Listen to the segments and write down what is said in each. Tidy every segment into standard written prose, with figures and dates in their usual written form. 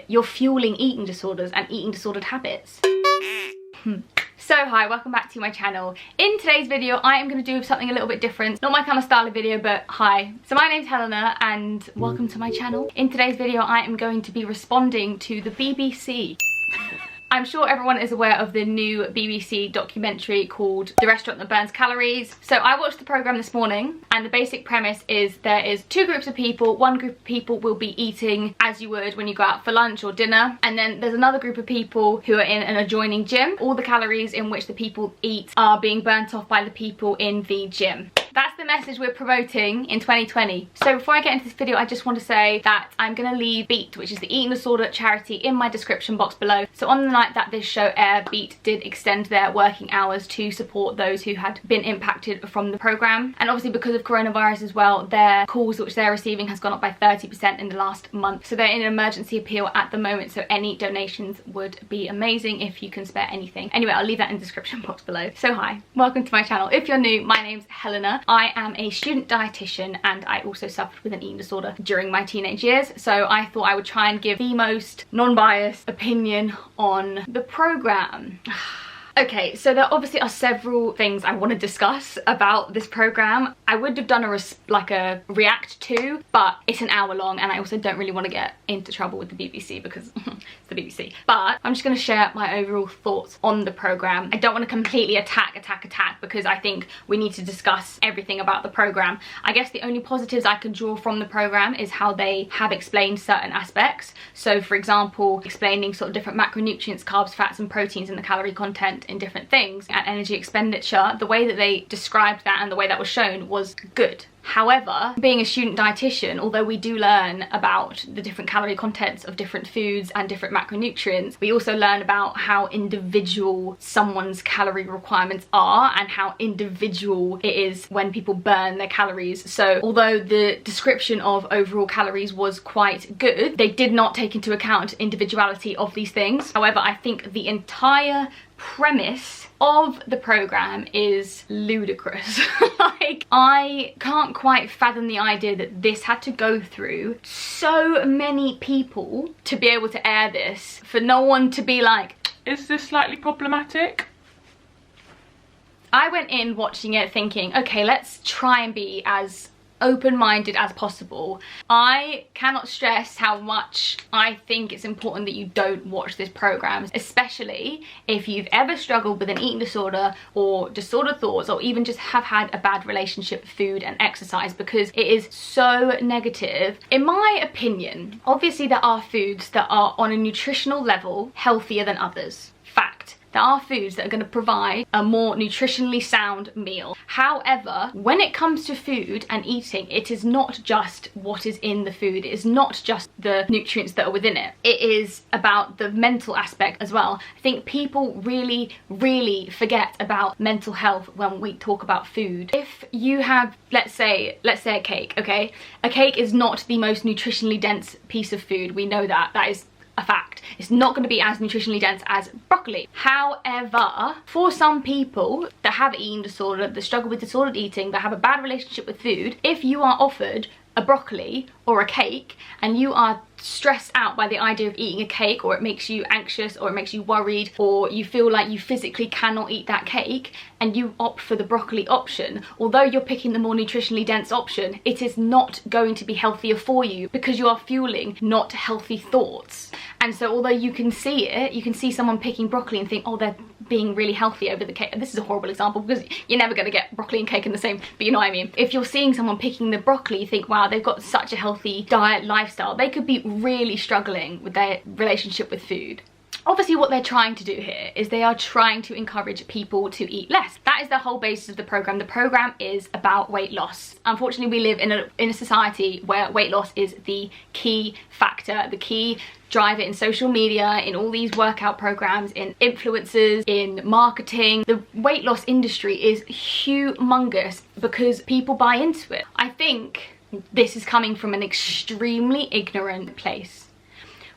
you're fueling eating disorders and eating disordered habits. So hi, welcome back to my channel. In today's video I am going to do something a little bit different. Not my kind of style of video, but hi. So my name's Helena and welcome to my channel. In today's video I am going to be responding to the BBC. I'm sure everyone is aware of the new BBC documentary called The Restaurant That Burns Calories. So I watched the programme this morning and the basic premise is there is two groups of people. One group of people will be eating as you would when you go out for lunch or dinner, and then there's another group of people who are in an adjoining gym. All the calories in which the people eat are being burnt off by the people in the gym. That's the message we're promoting in 2020. So before I get into this video, I just want to say that I'm going to leave BEAT, which is the eating disorder charity, in my description box below. So on the night that this show aired, BEAT did extend their working hours to support those who had been impacted from the programme. And obviously because of coronavirus as well, their calls which they're receiving has gone up by 30% in the last month. So they're in an emergency appeal at the moment, so any donations would be amazing if you can spare anything. Anyway, I'll leave that in the description box below. So hi, welcome to my channel. If you're new, my name's Helena. I am a student dietitian and I also suffered with an eating disorder during my teenage years, so I thought I would try and give the most non-biased opinion on the programme. Okay, so there obviously are several things I want to discuss about this programme. I would have done a react to, but it's an hour long and I also don't really want to get into trouble with the BBC because it's the BBC. But I'm just going to share my overall thoughts on the programme. I don't want to completely attack because I think we need to discuss everything about the programme. I guess the only positives I can draw from the programme is how they have explained certain aspects. So for example, explaining sort of different macronutrients, carbs, fats and proteins and the calorie content in different things and energy expenditure. The way that they described that and the way that was shown was good. However, being a student dietitian, although we do learn about the different calorie contents of different foods and different macronutrients, we also learn about how individual someone's calorie requirements are and how individual it is when people burn their calories. So although the description of overall calories was quite good, they did not take into account individuality of these things. However, I think the entire premise of the programme is ludicrous. Like, I can't quite fathom the idea that this had to go through so many people to be able to air this, for no one to be like, is this slightly problematic? I went in watching it thinking, okay, let's try and be as open-minded as possible. I cannot stress how much I think it's important that you don't watch this programme, especially if you've ever struggled with an eating disorder or disordered thoughts, or even just have had a bad relationship with food and exercise, because it is so negative. In my opinion, obviously there are foods that are on a nutritional level healthier than others. Fact. There are foods that are going to provide a more nutritionally sound meal. However, when it comes to food and eating, it is not just what is in the food. It is not just the nutrients that are within it. It is about the mental aspect as well. I think people really forget about mental health when we talk about food. If you have, let's say a cake, okay? A cake is not the most nutritionally dense piece of food. We know that. That is a fact. It's not going to be as nutritionally dense as broccoli. However, for some people that have eating disorder, that struggle with disordered eating, that have a bad relationship with food, if you are offered a broccoli or a cake and you are stressed out by the idea of eating a cake, or it makes you anxious, or it makes you worried, or you feel like you physically cannot eat that cake, and you opt for the broccoli option, although you're picking the more nutritionally dense option, it is not going to be healthier for you because you are fueling not healthy thoughts. And so although you can see it, you can see someone picking broccoli and think, oh, they're being really healthy over the cake. And this is a horrible example because you're never going to get broccoli and cake in the same, but you know what I mean. If you're seeing someone picking the broccoli, you think, wow, they've got such a healthy diet lifestyle. They could be really struggling with their relationship with food. Obviously what they're trying to do here is they are trying to encourage people to eat less. That is the whole basis of the programme. The programme is about weight loss. Unfortunately, we live in a society where weight loss is the key factor, the key driver in social media, in all these workout programs, in influencers, in marketing. The weight loss industry is humongous because people buy into it. I think this is coming from an extremely ignorant place.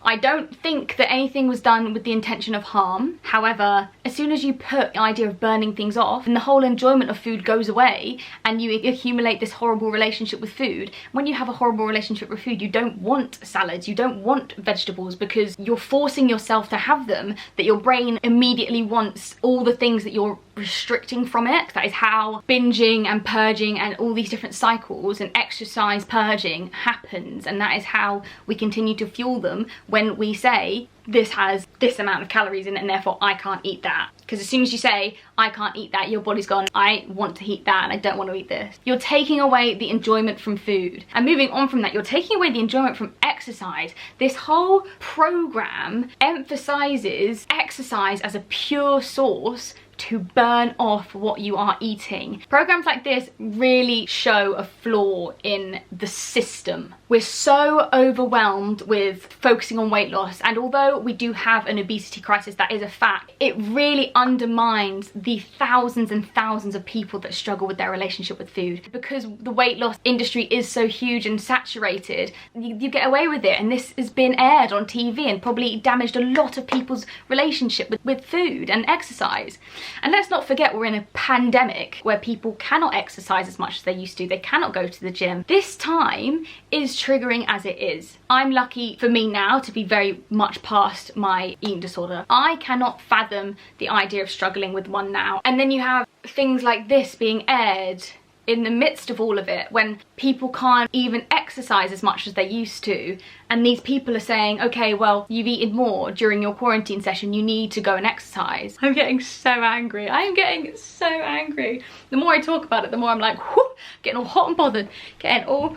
I don't think that anything was done with the intention of harm. However, as soon as you put the idea of burning things off, and the whole enjoyment of food goes away, and you accumulate this horrible relationship with food. When you have a horrible relationship with food, you don't want salads, you don't want vegetables, because you're forcing yourself to have them, that your brain immediately wants all the things that you're restricting from it. That is how binging and purging and all these different cycles and exercise purging happens, and that is how we continue to fuel them when we say this has this amount of calories in it and therefore I can't eat that. Because as soon as you say I can't eat that, your body's gone, I want to eat that and I don't want to eat this. You're taking away the enjoyment from food. And moving on from that, you're taking away the enjoyment from exercise. This whole program emphasizes exercise as a pure source to burn off what you are eating. Programs like this really show a flaw in the system. We're so overwhelmed with focusing on weight loss, and although we do have an obesity crisis, that is a fact, it really undermines the thousands and thousands of people that struggle with their relationship with food. Because the weight loss industry is so huge and saturated, you get away with it, and this has been aired on TV and probably damaged a lot of people's relationship with food and exercise. And let's not forget, we're in a pandemic where people cannot exercise as much as they used to. They cannot go to the gym. This time is triggering as it is. I'm lucky for me now to be very much past my eating disorder. I cannot fathom the idea of struggling with one now. And then you have things like this being aired in the midst of all of it, when people can't even exercise as much as they used to, and these people are saying, okay, well, you've eaten more during your quarantine session, you need to go and exercise. I'm getting so angry. I am getting so angry. The more I talk about it, the more I'm like, whoo, getting all hot and bothered. Getting all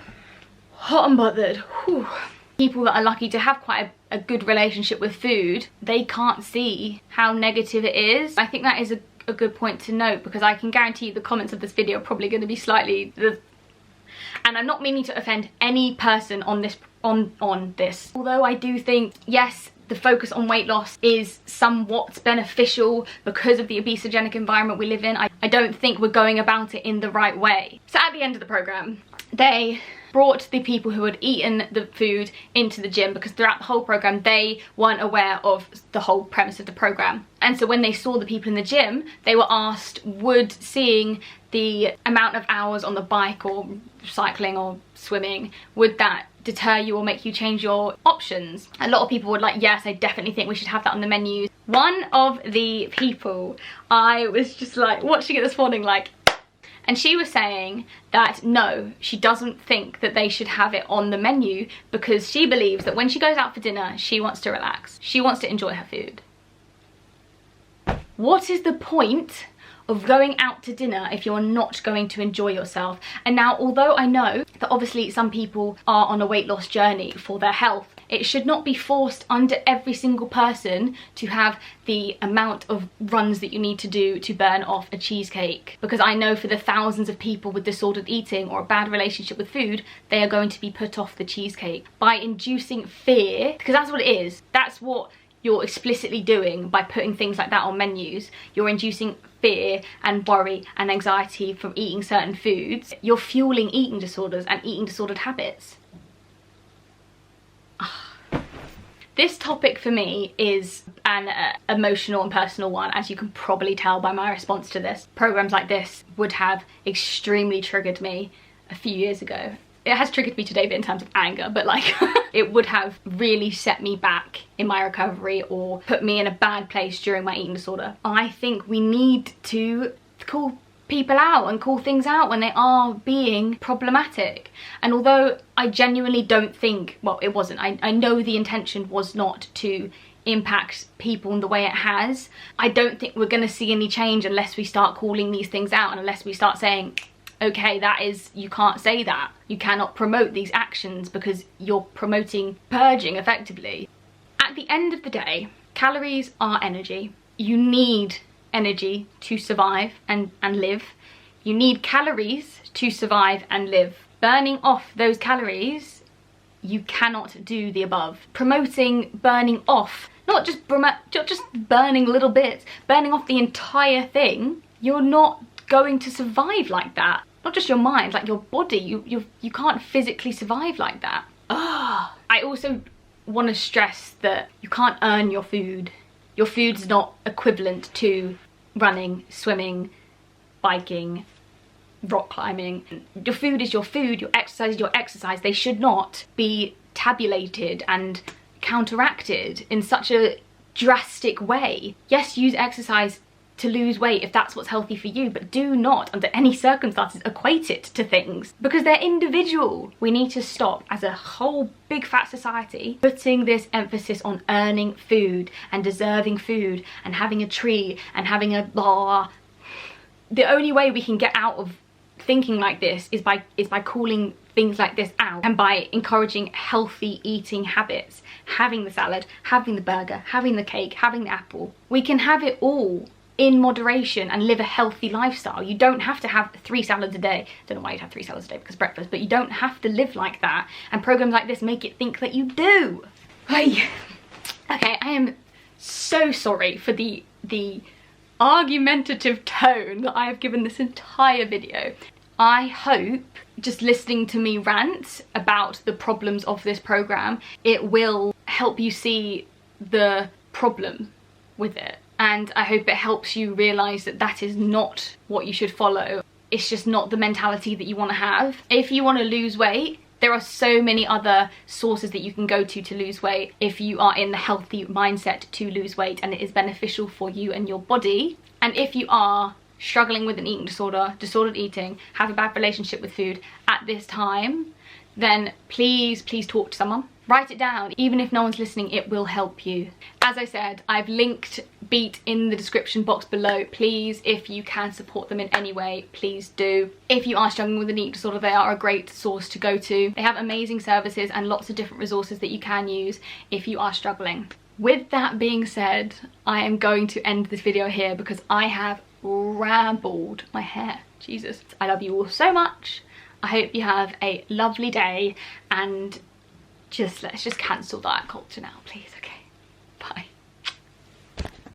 hot and bothered. Whew. People that are lucky to have quite a good relationship with food, they can't see how negative it is. I think that is a good point to note, because I can guarantee you the comments of this video are probably going to be slightly, and I'm not meaning to offend any person on this although I do think, yes, the focus on weight loss is somewhat beneficial because of the obesogenic environment we live in. I don't think we're going about it in the right way. So at the end of the program, they brought the people who had eaten the food into the gym, because throughout the whole program they weren't aware of the whole premise of the program. And so when they saw the people in the gym, they were asked, would seeing the amount of hours on the bike or cycling or swimming, would that deter you or make you change your options? A lot of people were like, yes, I definitely think we should have that on the menus. One of the people, I was just like watching it this morning, like, and she was saying that no, she doesn't think that they should have it on the menu, because she believes that when she goes out for dinner, she wants to relax. She wants to enjoy her food. What is the point of going out to dinner if you're not going to enjoy yourself? And now, although I know that obviously some people are on a weight loss journey for their health, it should not be forced under every single person to have the amount of runs that you need to do to burn off a cheesecake. Because I know for the thousands of people with disordered eating or a bad relationship with food, they are going to be put off the cheesecake. By inducing fear, because that's what it is, that's what you're explicitly doing by putting things like that on menus. You're inducing fear and worry and anxiety from eating certain foods. You're fueling eating disorders and eating disordered habits. This topic for me is an emotional and personal one, as you can probably tell by my response to this. Programs like this would have extremely triggered me a few years ago. It has triggered me today, but in terms of anger, but like it would have really set me back in my recovery or put me in a bad place during my eating disorder. I think we need to call people out and call things out when they are being problematic. And although I genuinely don't think, well, it wasn't, I know the intention was not to impact people in the way it has, I don't think we're going to see any change unless we start calling these things out, and unless we start saying, okay, that is, you can't say that. You cannot promote these actions because you're promoting purging effectively. At the end of the day, calories are energy. You need energy to survive and live. You need calories to survive and live. Burning off those calories, you cannot do the above. Promoting burning off, not just burning little bits, burning off the entire thing, you're not going to survive like that. Not just your mind, like your body, you can't physically survive like that. I also want to stress that you can't earn your food. Your food's not equivalent to running, swimming, biking, rock climbing. Your food is your food, your exercise is your exercise. They should not be tabulated and counteracted in such a drastic way. Yes, use exercise to lose weight if that's what's healthy for you, but do not under any circumstances equate it to things, because they're individual. We need to stop as a whole big fat society putting this emphasis on earning food and deserving food and having a tree and having a blah. The only way we can get out of thinking like this is by calling things like this out, and by encouraging healthy eating habits. Having the salad, having the burger, having the cake, having the apple. We can have it all in moderation and live a healthy lifestyle. You don't have to have 3 salads a day. Don't know why you'd have 3 salads a day because breakfast, but you don't have to live like that. And programs like this make it think that you do. Okay, I am so sorry for the argumentative tone that I have given this entire video. I hope just listening to me rant about the problems of this program, it will help you see the problem with it. And I hope it helps you realise that that is not what you should follow. It's just not the mentality that you want to have. If you want to lose weight, there are so many other sources that you can go to lose weight if you are in the healthy mindset to lose weight and it is beneficial for you and your body. And if you are struggling with an eating disorder, disordered eating, have a bad relationship with food at this time, then please talk to someone. Write it down. Even if no one's listening, it will help you. As I said, I've linked Beat in the description box below. Please, if you can support them in any way, please do. If you are struggling with an eating disorder, they are a great source to go to. They have amazing services and lots of different resources that you can use if you are struggling. With that being said, I am going to end this video here because I have rambled my hair. Jesus. I love you all so much. I hope you have a lovely day, and let's just cancel diet culture now, please. Okay.